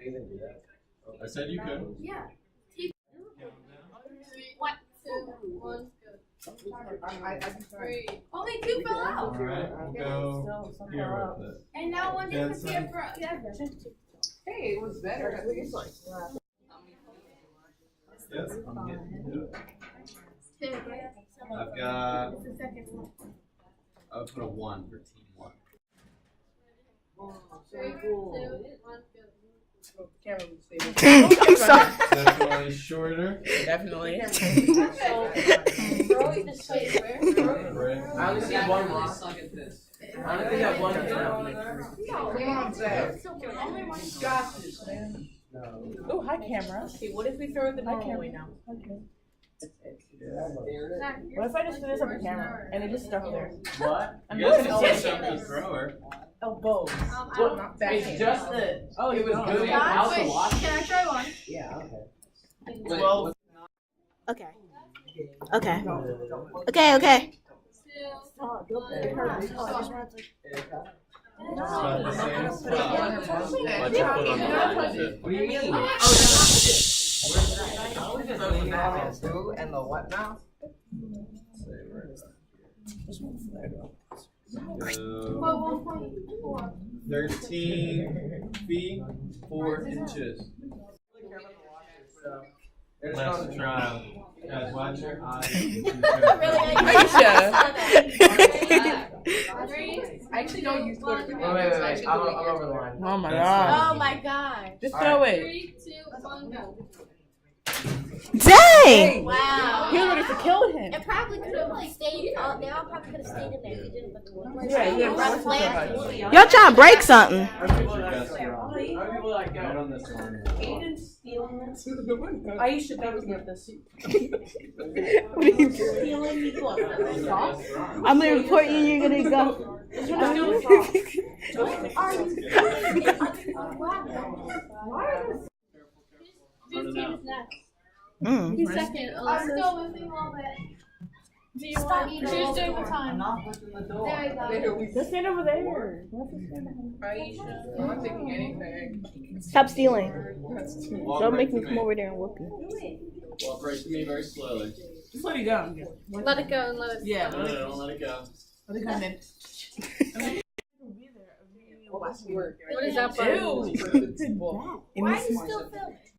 I said you could. Yeah. 1, 2, 1, go. 3. Only 2 fell out. All right, we'll go here with it. And now 1 disappeared Jensen. forever. Hey, it was better at least. Yes, I'm getting to it. 2, right? I've got. It's the second one. I'll put a 1 for team 1. 3, 2, 1, go. I'm sorry. Definitely shorter. Definitely. Throw it this way. Where? I only see one loss. I only think that one. Come on, Zach. Only one. Got this, man. Oh, hi, camera. Okay, what if we throw it the normal way now? Okay. Zach, What if I just do this on the camera and it just stuck there? What? I'm You guys looking can at say something thrower. Oh, both. I Well, don't- not backhand. just the. Oh, It was no. good. Zach, Out the wait, watch. can I try one? Yeah, okay. 12. Okay. Okay. Okay. Okay. 2, 1. It's about the same spot. What But you put on the opposite. do you mean? And the what now? So, 13 feet 4 inches. Last trial. Guys, watch your eyes. I actually don't use Twitter. Wait. I'm over the line. Oh my god. Oh my god. Just throw it. 3, 2, 1, go. Dang! Wow. He was ready to kill him. It probably could have stayed. They all probably could have stayed in there if you didn't put the wood. Yeah. Y'all trying to break something? Right on this one. I used to think about this. I'm gonna report you. You're gonna go. Whose team is next? Mm. Who's second? I'm still with you all that. Do you want me to? Who's doing the time? There you go. Just stand over there. Aisha, I'm not taking anything. Stop stealing. Walk Don't right make to me come over there and whoop you. Walk right to me very slowly. Just let it go. Let it go and let it. Yeah. No, don't let it go. Let it go then. What is that button? Ew. Why are you still filming?